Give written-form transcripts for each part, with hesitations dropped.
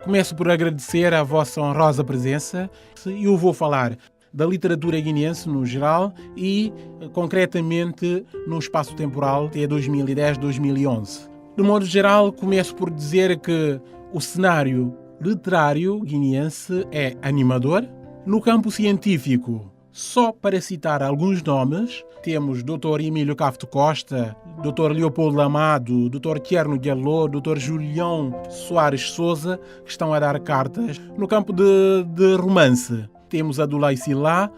Começo por agradecer a vossa honrosa presença e eu vou falar da literatura guineense no geral e, concretamente, no espaço temporal até 2010-2011. De modo geral, começo por dizer que o cenário literário guineense é animador. No campo científico, só para citar alguns nomes, temos Dr. Emílio Cafto Costa, Dr. Leopoldo Amado, Dr. Tierno Diallo, Dr. Julião Soares Souza, que estão a dar cartas. No campo de romance, temos Adulai Silá,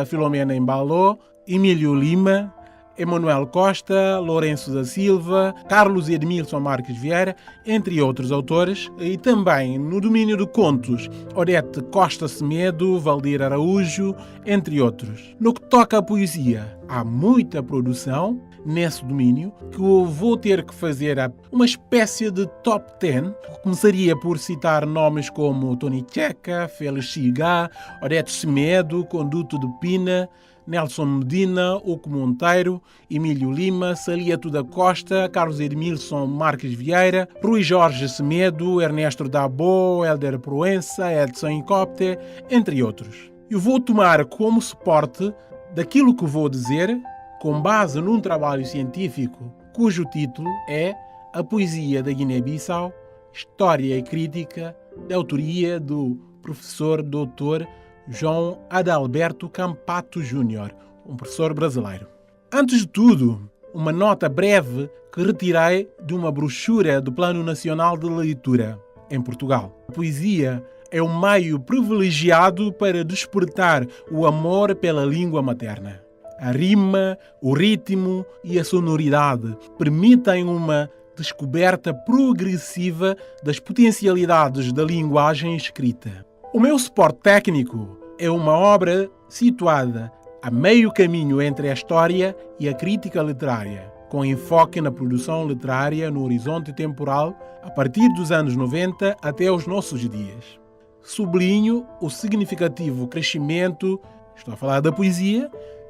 Filomena Embaló, Emílio Lima, Emanuel Costa, Lourenço da Silva, Carlos Edmilson Marques Vieira, entre outros autores. E também no domínio de contos, Odete Costa Semedo, Valdir Araújo, entre outros. No que toca à poesia, há muita produção nesse domínio que eu vou ter que fazer uma espécie de top 10. Começaria por citar nomes como Tony Checa, Félix Chigá, Odete Semedo, Conduto de Pina, Nelson Medina, Oco Monteiro, Emílio Lima, Saliato da Costa, Carlos Edmilson Marques Vieira, Rui Jorge Semedo, Ernesto Dabo, Helder Proença, Edson Incopte, entre outros. Eu vou tomar como suporte daquilo que vou dizer com base num trabalho científico cujo título é A Poesia da Guiné-Bissau, História e Crítica, de autoria do professor Dr. João Adalberto Campato Júnior, um professor brasileiro. Antes de tudo, uma nota breve que retirei de uma brochura do Plano Nacional de Leitura, em Portugal. A poesia é um meio privilegiado para despertar o amor pela língua materna. A rima, o ritmo e a sonoridade permitem uma descoberta progressiva das potencialidades da linguagem escrita. O meu suporte técnico é uma obra situada a meio caminho entre a história e a crítica literária, com enfoque na produção literária no horizonte temporal a partir dos anos 90 até os nossos dias. Sublinho o significativo crescimento, estou a falar da poesia,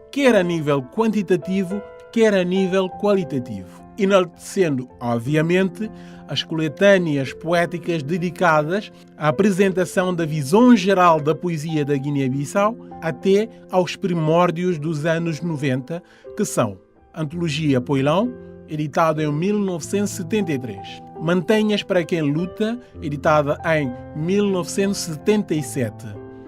quer a nível quantitativo, quer a nível qualitativo, enaltecendo, obviamente, as coletâneas poéticas dedicadas à apresentação da visão geral da poesia da Guiné-Bissau até aos primórdios dos anos 90, que são Antologia Poilão, editada em 1973, Mantenhas para quem luta, editada em 1977,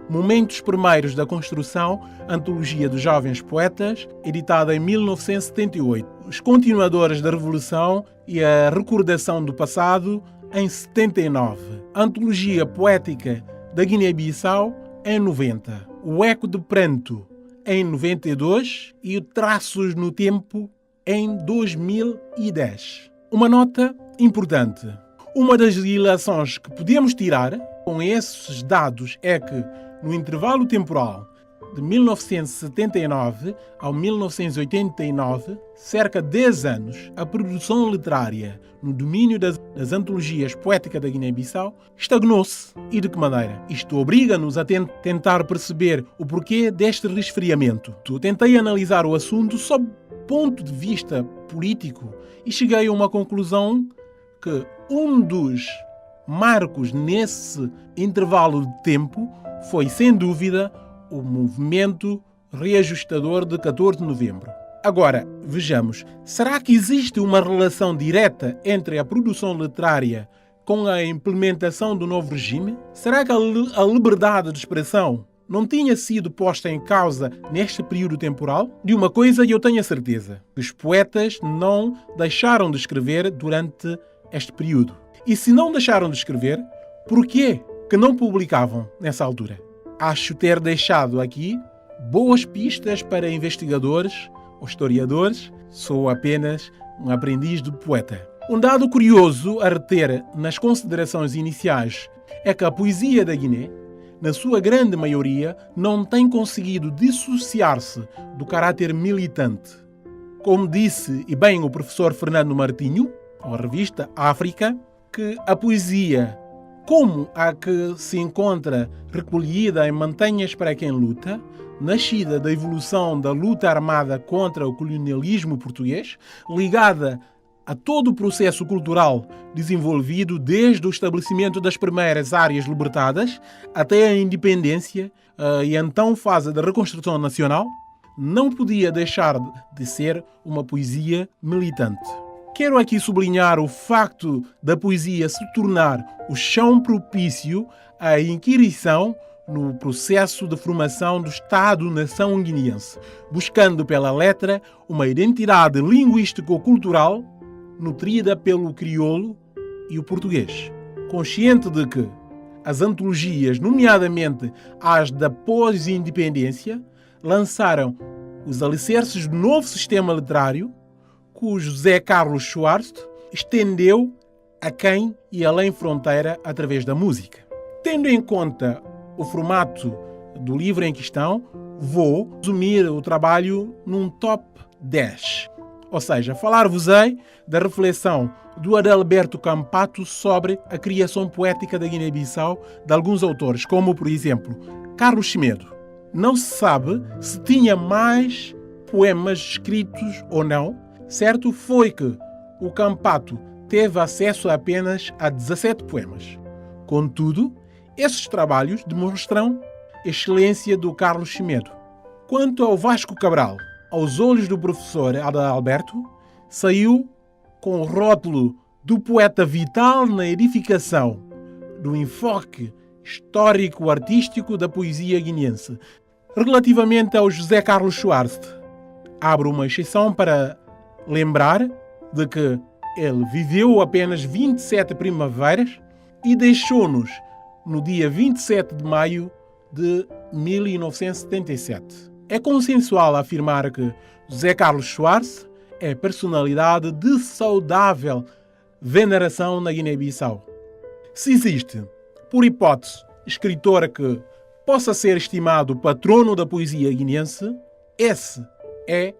Momentos Primeiros da Construção, Antologia dos Jovens Poetas, editada em 1978, Os Continuadores da Revolução e a Recordação do Passado, em 79, Antologia Poética da Guiné-Bissau, em 90, O Eco de Pranto, em 92 e o Traços no Tempo, em 2010. Uma nota importante. Uma das ilações que podemos tirar com esses dados é que, no intervalo temporal de 1979 ao 1989, cerca de 10 anos, a produção literária no domínio das antologias poéticas da Guiné-Bissau estagnou-se. E de que maneira? Isto obriga-nos a tentar perceber o porquê deste resfriamento. Eu tentei analisar o assunto sob ponto de vista político e cheguei a uma conclusão que um dos marcos nesse intervalo de tempo foi, sem dúvida, o movimento reajustador de 14 de novembro. Agora, vejamos, será que existe uma relação direta entre a produção literária com a implementação do novo regime? Será que a liberdade de expressão não tinha sido posta em causa neste período temporal? De uma coisa eu tenho a certeza, que os poetas não deixaram de escrever durante este período. E se não deixaram de escrever, por quê que não publicavam nessa altura? Acho ter deixado aqui boas pistas para investigadores ou historiadores. Sou apenas um aprendiz de poeta. Um dado curioso a reter nas considerações iniciais é que a poesia da Guiné, na sua grande maioria, não tem conseguido dissociar-se do caráter militante. Como disse e bem o professor Fernando Martinho, na revista África, que a poesia, como a que se encontra recolhida em Mantenhas para quem luta, nascida da evolução da luta armada contra o colonialismo português, ligada a todo o processo cultural desenvolvido desde o estabelecimento das primeiras áreas libertadas até a independência e a então fase da reconstrução nacional, não podia deixar de ser uma poesia militante. Quero aqui sublinhar o facto da poesia se tornar o chão propício à inquirição no processo de formação do Estado-nação guineense, buscando pela letra uma identidade linguístico-cultural nutrida pelo crioulo e o português. Consciente de que as antologias, nomeadamente as da pós-independência, lançaram os alicerces do novo sistema literário, cujo José Carlos Schwartz estendeu a quem e além fronteira através da música. Tendo em conta o formato do livro em questão, vou resumir o trabalho num top 10. Ou seja, falar-vos-ei da reflexão do Adalberto Campato sobre a criação poética da Guiné-Bissau de alguns autores, como, por exemplo, Carlos Semedo. Não se sabe se tinha mais poemas escritos ou não. Certo foi que o Campato teve acesso apenas a 17 poemas. Contudo, esses trabalhos demonstram a excelência do Carlos Semedo. Quanto ao Vasco Cabral, aos olhos do professor Adalberto, saiu com o rótulo do poeta vital na edificação do enfoque histórico-artístico da poesia guineense. Relativamente ao José Carlos Schwartz, abro uma exceção para lembrar de que ele viveu apenas 27 primaveras e deixou-nos no dia 27 de maio de 1977. É consensual afirmar que José Carlos Schwartz é personalidade de saudável veneração na Guiné-Bissau. Se existe, por hipótese, escritor que possa ser estimado patrono da poesia guineense, esse é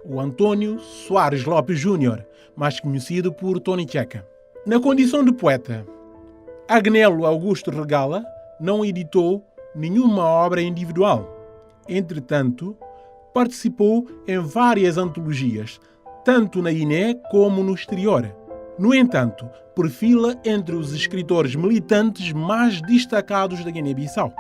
o Antônio Soares Lopes Júnior, mais conhecido por Tony Checa. Na condição de poeta, Agnelo Augusto Regala não editou nenhuma obra individual. Entretanto, participou em várias antologias, tanto na Guiné como no exterior. No entanto, perfila entre os escritores militantes mais destacados da Guiné-Bissau.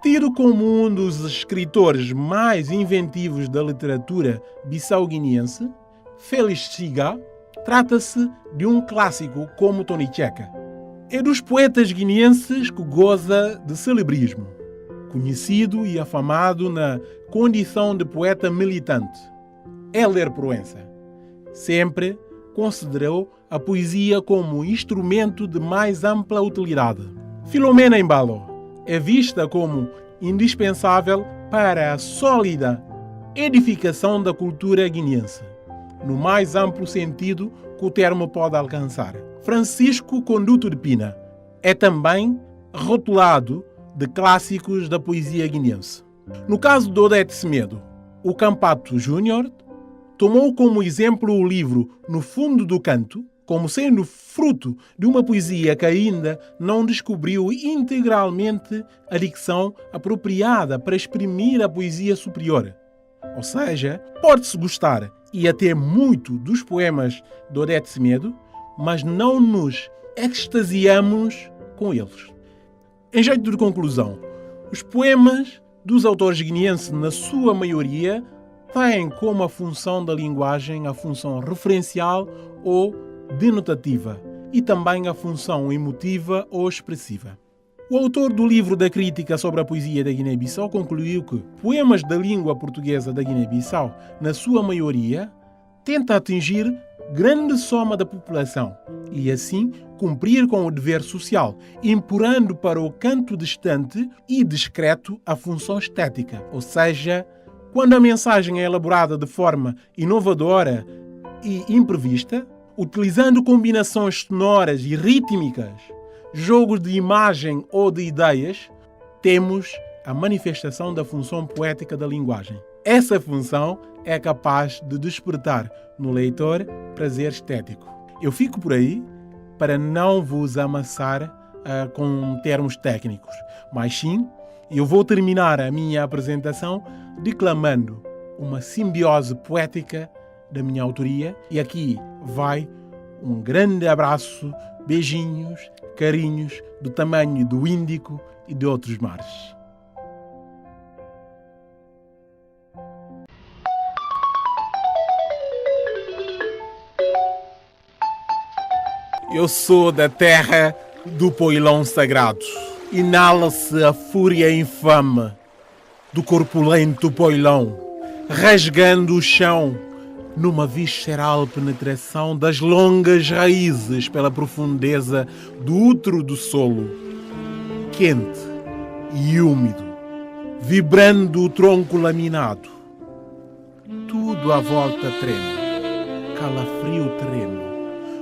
Tido como um dos escritores mais inventivos da literatura bissau-guineense, Félix Siga trata-se de um clássico como Tony Checa. É dos poetas guineenses que goza de celebrismo, conhecido e afamado na condição de poeta militante. Hélder Proença sempre considerou a poesia como instrumento de mais ampla utilidade. Filomena Embalo é vista como indispensável para a sólida edificação da cultura guineense, no mais amplo sentido que o termo pode alcançar. Francisco Conduto de Pina é também rotulado de clássicos da poesia guineense. No caso de Odete Semedo, o Campato Júnior tomou como exemplo o livro No Fundo do Canto, como sendo fruto de uma poesia que ainda não descobriu integralmente a dicção apropriada para exprimir a poesia superior. Ou seja, pode-se gostar e até muito dos poemas de Odete Semedo, mas não nos extasiamos com eles. Em jeito de conclusão, os poemas dos autores guineenses, na sua maioria, têm como a função da linguagem a função referencial ou denotativa e também a função emotiva ou expressiva. O autor do livro da crítica sobre a poesia da Guiné-Bissau concluiu que poemas da língua portuguesa da Guiné-Bissau, na sua maioria, tenta atingir grande soma da população e, assim, cumprir com o dever social, empurrando para o canto distante e discreto a função estética, ou seja, quando a mensagem é elaborada de forma inovadora e imprevista, utilizando combinações sonoras e rítmicas, jogos de imagem ou de ideias, temos a manifestação da função poética da linguagem. Essa função é capaz de despertar no leitor prazer estético. Eu fico por aí para não vos amassar com termos técnicos, mas sim, eu vou terminar a minha apresentação declamando uma simbiose poética da minha autoria, e aqui vai Um grande abraço, beijinhos, carinhos do tamanho do Índico e de outros mares. Eu sou da terra do poilão sagrado. Inala-se a fúria infame do corpulento poilão, rasgando o chão numa visceral penetração das longas raízes pela profundeza do útero do solo, quente e úmido, vibrando o tronco laminado. Tudo à volta treme, calafrio terreno,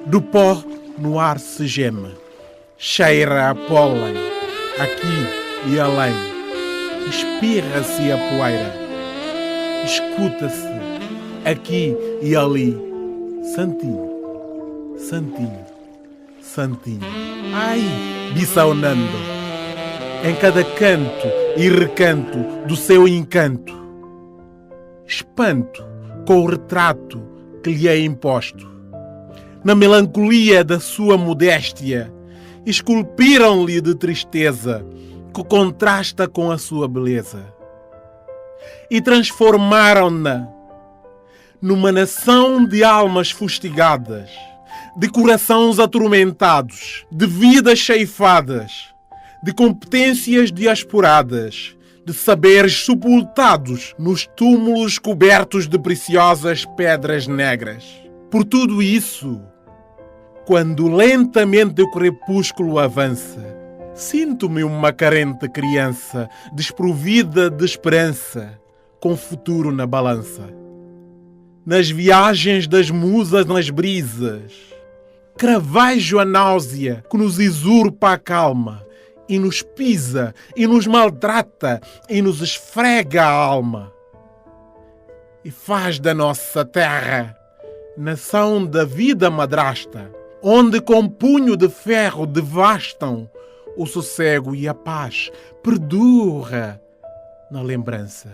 do pó no ar se geme, cheira a pólen, aqui e além, espirra-se a poeira, escuta-se, aqui e ali, santinho, santinho, santinho. Ai, bissaunando, em cada canto e recanto do seu encanto, espanto com o retrato que lhe é imposto. Na melancolia da sua modéstia, esculpiram-lhe de tristeza que contrasta com a sua beleza. E transformaram-na numa nação de almas fustigadas, de corações atormentados, de vidas ceifadas, de competências diasporadas, de saberes sepultados nos túmulos cobertos de preciosas pedras negras. Por tudo isso, quando lentamente o crepúsculo avança, sinto-me uma carente criança, desprovida de esperança, com futuro na balança. Nas viagens das musas nas brisas, cravajo a náusea que nos usurpa a calma, e nos pisa, e nos maltrata, e nos esfrega a alma. E faz da nossa terra nação da vida madrasta, onde com punho de ferro devastam o sossego e a paz perdura na lembrança.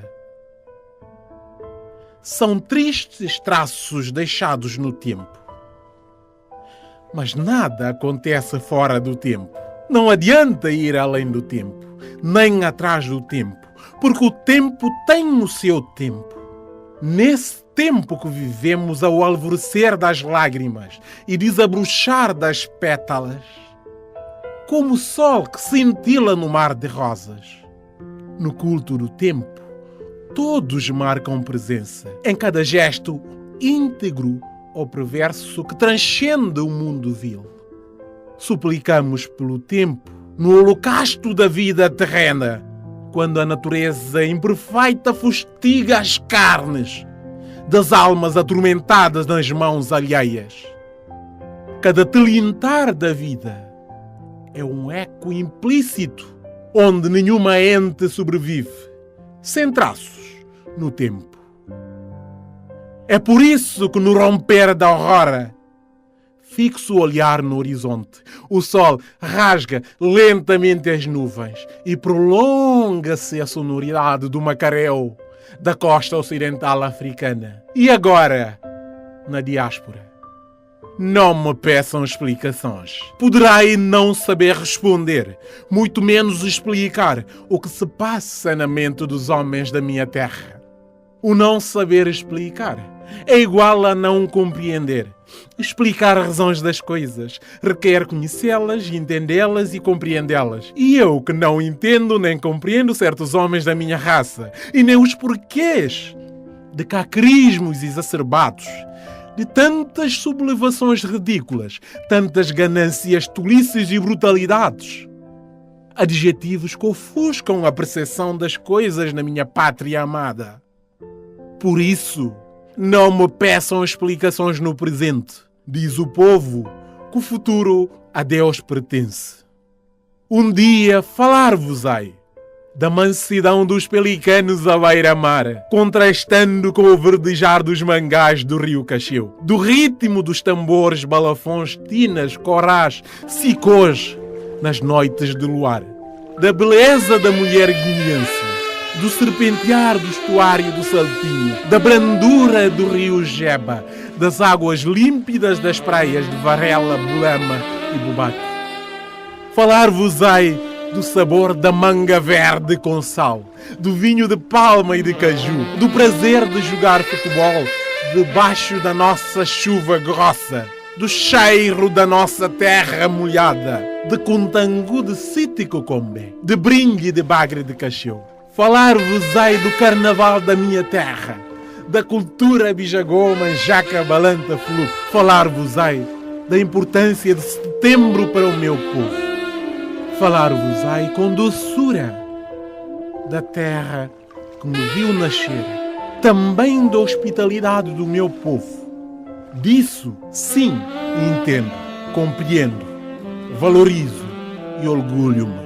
São tristes traços deixados no tempo. Mas nada acontece fora do tempo. Não adianta ir além do tempo, nem atrás do tempo, porque o tempo tem o seu tempo. Nesse tempo que vivemos ao alvorecer das lágrimas e desabrochar das pétalas, como o sol que cintila no mar de rosas. No culto do tempo, todos marcam presença, em cada gesto íntegro ou perverso que transcende o mundo vil. Suplicamos pelo tempo, no holocausto da vida terrena, quando a natureza imperfeita fustiga as carnes das almas atormentadas nas mãos alheias. Cada tilintar da vida é um eco implícito, onde nenhuma ente sobrevive, sem traços no tempo. É por isso que no romper da aurora, fixo o olhar no horizonte, o sol rasga lentamente as nuvens e prolonga-se a sonoridade do macaréu da costa ocidental africana. E agora, na diáspora, não me peçam explicações. Poderei não saber responder, muito menos explicar o que se passa na mente dos homens da minha terra. O não saber explicar é igual a não compreender. Explicar as razões das coisas requer conhecê-las, entendê-las e compreendê-las. E eu que não entendo nem compreendo certos homens da minha raça, e nem os porquês de caquerismos exacerbados, de tantas sublevações ridículas, tantas ganâncias, tolices e brutalidades. Adjetivos que ofuscam a percepção das coisas na minha pátria amada. Por isso, não me peçam explicações no presente. Diz o povo que o futuro a Deus pertence. Um dia falar-vos-ei da mansidão dos pelicanos à beira-mar, contrastando com o verdejar dos mangás do rio Cacheu, do ritmo dos tambores, balafões, tinas, corás, sicôs nas noites de luar, da beleza da mulher guineense, do serpentear do estuário do Saltinho, da brandura do rio Jeba, das águas límpidas das praias de Varela, Bulama e Bubaque. Falar-vos-ei do sabor da manga verde com sal, do vinho de palma e de caju, do prazer de jogar futebol debaixo da nossa chuva grossa, do cheiro da nossa terra molhada, de Cuntangu de Siticucombe, de Bringue de Bagre de Cacheu. Falar-vos-ei do carnaval da minha terra, da cultura bijagô, manjaca, balanta, flu. Falar-vos-ei da importância de setembro para o meu povo. Falar-vos-ei com doçura da terra que me viu nascer, também da hospitalidade do meu povo. Disso, sim, entendo, compreendo, valorizo e orgulho-me.